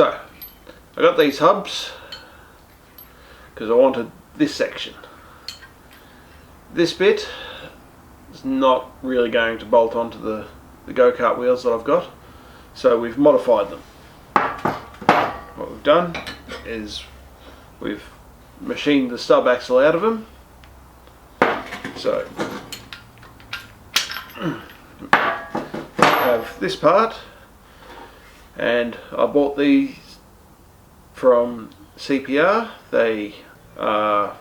So I got these hubs because I wanted this section. This bit is not really going to bolt onto the go-kart wheels that I've got, so we've modified them. What we've done is we've machined the stub axle out of them. So I have this part, and I bought these from CPR. They are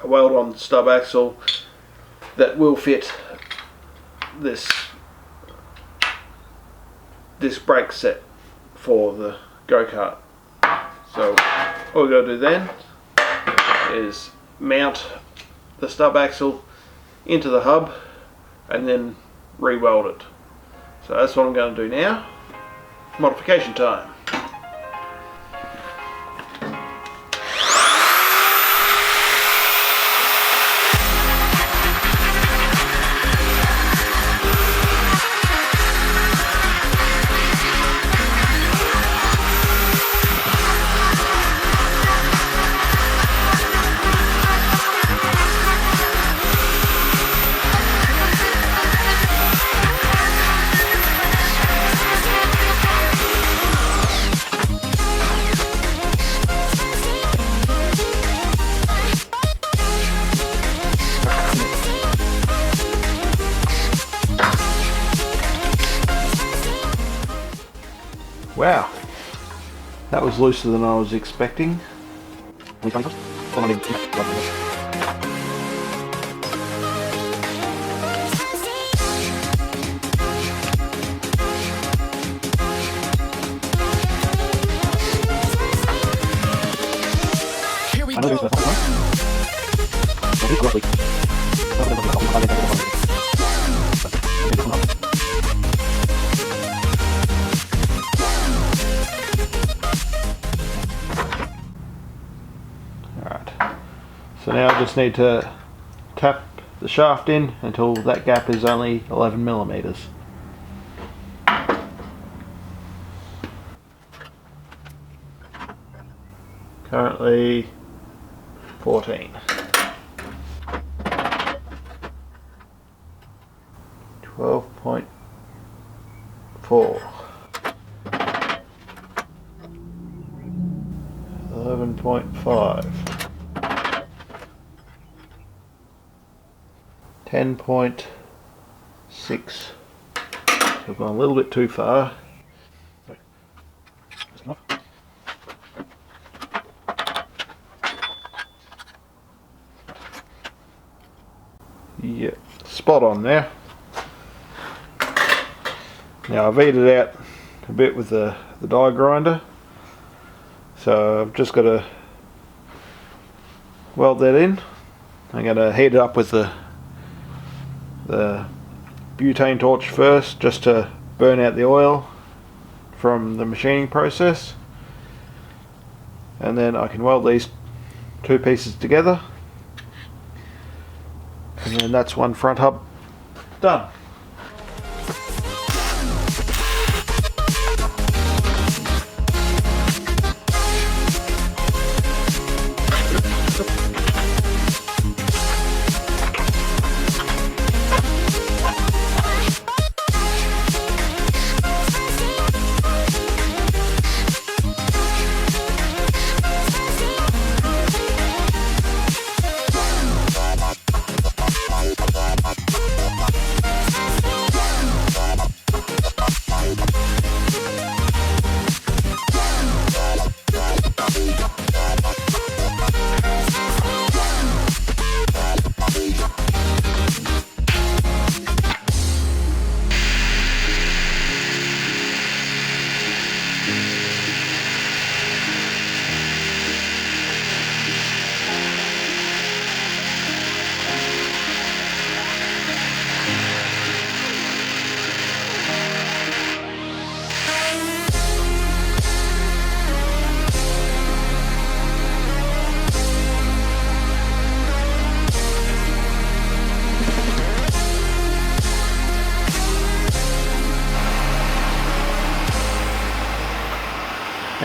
a weld-on stub axle that will fit this brake set for the go-kart. So all we got to do then is mount the stub axle into the hub and then re-weld it. So that's what I'm going to do now. Modification time. Wow, that was looser than I was expecting. So now I just need to tap the shaft in until that gap is only 11 millimeters. Currently 14. 12.4. 11.5. 10.6. So I've gone a little bit too far. Yeah, spot on there. Now I've eated out a bit with the die grinder, so I've just got to weld that in. I'm going to heat it up with the butane torch first, just to burn out the oil from the machining process, and then I can weld these two pieces together, and then that's one front hub done.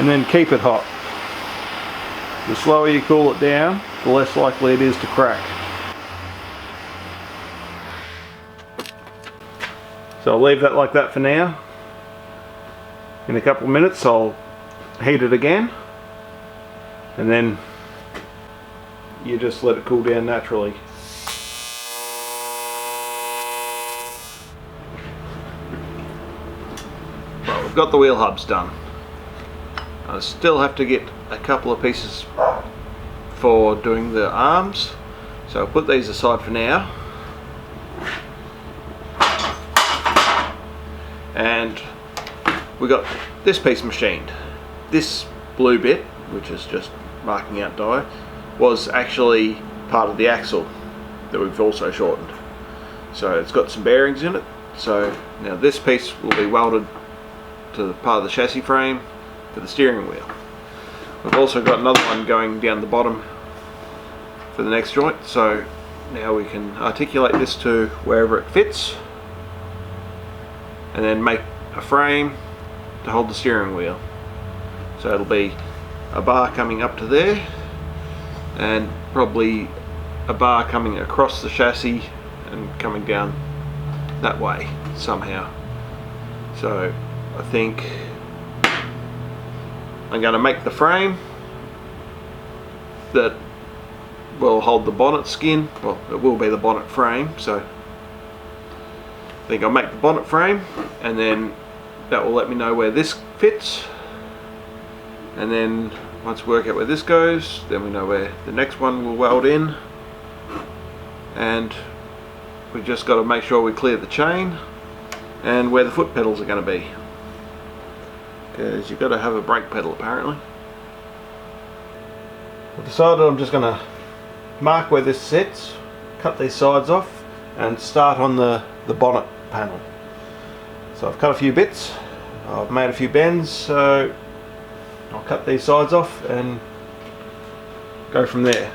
and then keep it hot. The slower you cool it down, the less likely it is to crack. So I'll leave that like that for now. In a couple of minutes I'll heat it again, and then you just let it cool down naturally. Well, we've got the wheel hubs done. I still have to get a couple of pieces for doing the arms, so I'll put these aside for now. And we got this piece machined. This blue bit, which is just marking out die, was actually part of the axle that we've also shortened. So it's got some bearings in it. So now this piece will be welded to the part of the chassis frame for the steering wheel. We've also got another one going down the bottom for the next joint, so now we can articulate this to wherever it fits and then make a frame to hold the steering wheel. So it'll be a bar coming up to there and probably a bar coming across the chassis and coming down that way somehow. So I think I'm going to make the frame that will hold the bonnet skin. Well, it will be the bonnet frame, so I think I'll make the bonnet frame, and then that will let me know where this fits, and then once we work out where this goes, then we know where the next one will weld in, and we've just got to make sure we clear the chain and where the foot pedals are going to be, because you've got to have a brake pedal apparently. I've decided I'm just going to mark where this sits, cut these sides off and start on the bonnet panel. So I've cut a few bits, I've made a few bends, so I'll cut these sides off and go from there.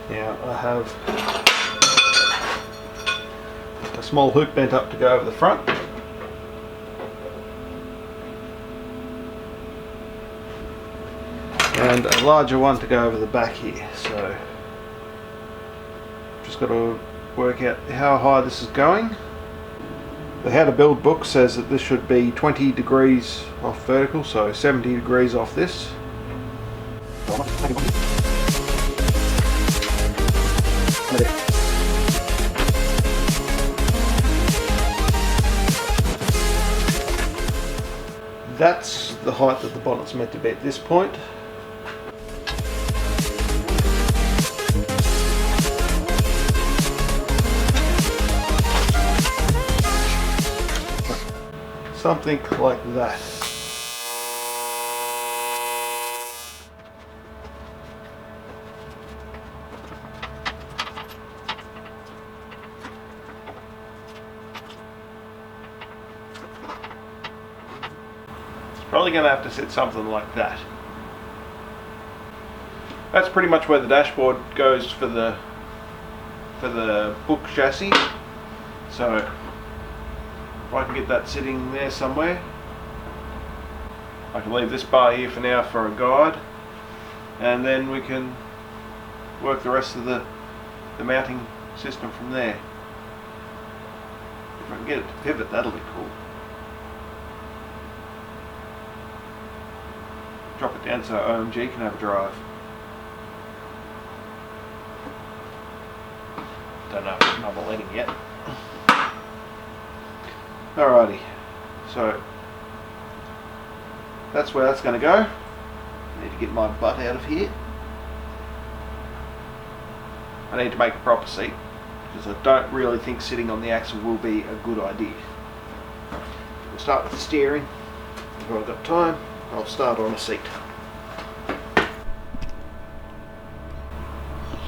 Now I have a small hook bent up to go over the front, and a larger one to go over the back here, so just got to work out how high this is going. The how to build book says that this should be 20 degrees off vertical, so 70 degrees off this. That's the height that the bonnet's meant to be at this point. Something like that. Probably going to have to sit something like that. That's pretty much where the dashboard goes for the book chassis. So if I can get that sitting there somewhere, I can leave this bar here for now for a guide, and then we can work the rest of the mounting system from there. If I can get it to pivot, that'll be cool. Drop it down so OMG can have a drive. Don't know if it's not letting yet. Alrighty, so that's where that's going to go. I need to get my butt out of here. I need to make a proper seat, because I don't really think sitting on the axle will be a good idea. We'll start with the steering, if I've got time. I'll start on a seat.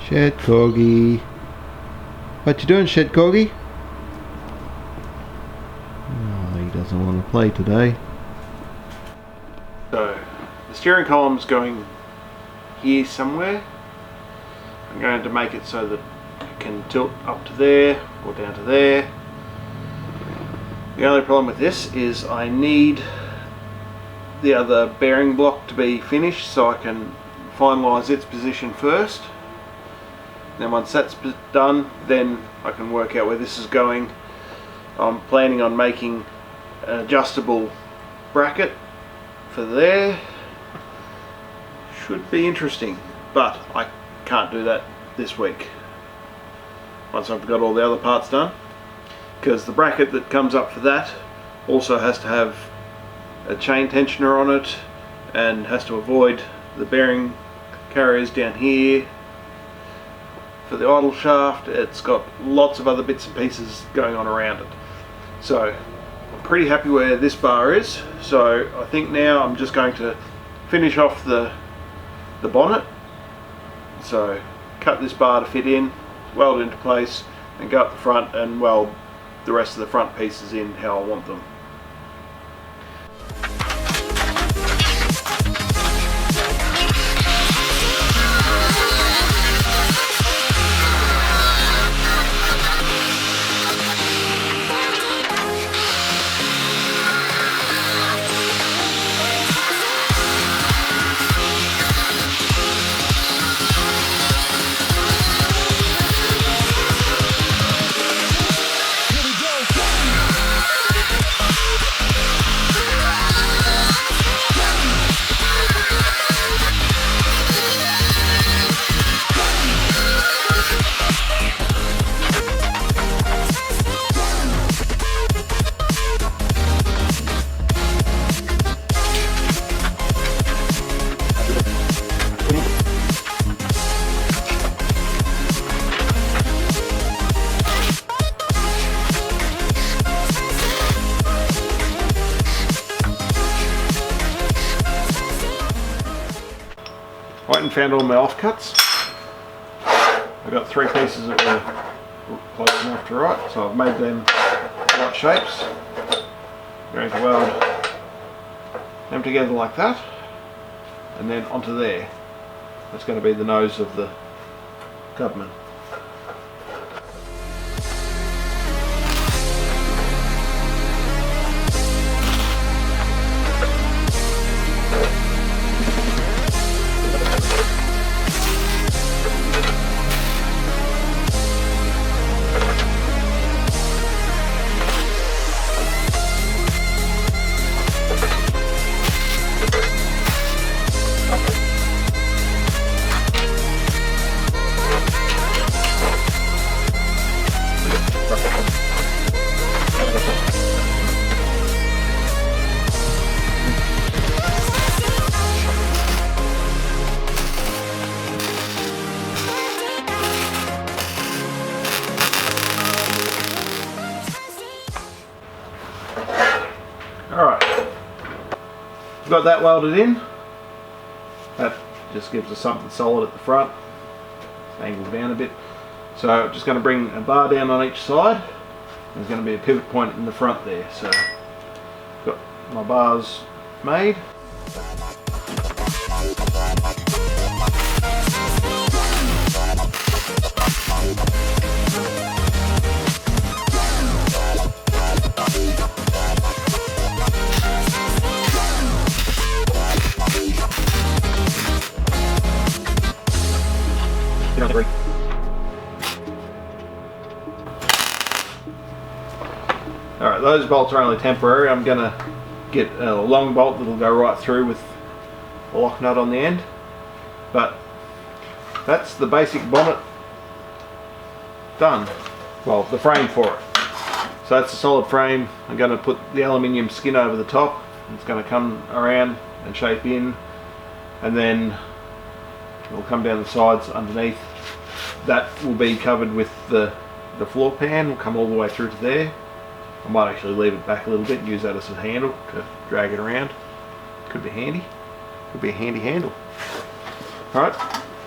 Shed Corgi. What you doing, Shed Corgi? Oh, he doesn't want to play today. So, the steering column's going here somewhere. I'm going to make it so that it can tilt up to there or down to there. The only problem with this is I need the other bearing block to be finished so I can finalise its position first. Then once that's done, then I can work out where this is going. I'm planning on making an adjustable bracket for there. Should be interesting, but I can't do that this week once I've got all the other parts done, because the bracket that comes up for that also has to have a chain tensioner on it and has to avoid the bearing carriers down here for the idle shaft. It's got lots of other bits and pieces going on around it. So I'm pretty happy where this bar is. So I think now I'm just going to finish off the bonnet. So cut this bar to fit in, weld it into place, and go up the front and weld the rest of the front pieces in how I want them. Went and found all my offcuts. I've got 3 pieces that were close enough to right, so I've made them right shapes. I'm going to weld them together like that, and then onto there. That's going to be the nose of the cubman. Alright, got that welded in. That just gives us something solid at the front. It's angled down a bit. So I'm just going to bring a bar down on each side. There's going to be a pivot point in the front there. So got my bars made. Alright, those bolts are only temporary. I'm going to get a long bolt that'll go right through with a lock nut on the end. But that's the basic bonnet done. Well, the frame for it. So that's a solid frame. I'm going to put the aluminium skin over the top. It's going to come around and shape in, and then it'll come down the sides underneath. That will be covered with the floor pan. Will come all the way through to there. I might actually leave it back a little bit and use that as a handle to drag it around. Could be handy. Could be a handy handle. Alright,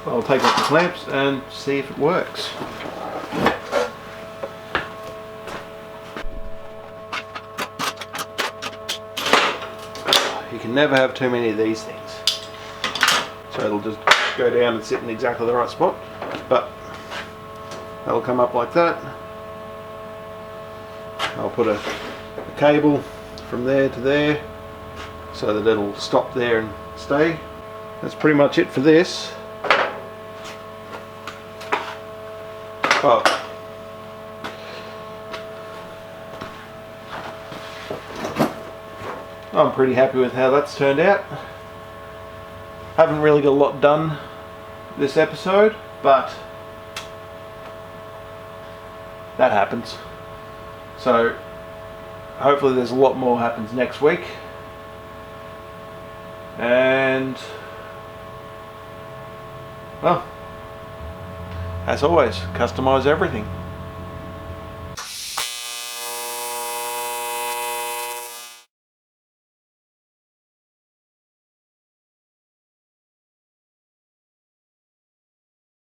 I'll take off the clamps and see if it works. You can never have too many of these things. So it'll just go down and sit in exactly the right spot. But that'll come up like that. I'll put a cable from there to there so that it'll stop there and stay. That's pretty much it for this. Oh. I'm pretty happy with how that's turned out. Haven't really got a lot done this episode, but that happens. So hopefully there's a lot more happens next week. And well, as always, customize everything.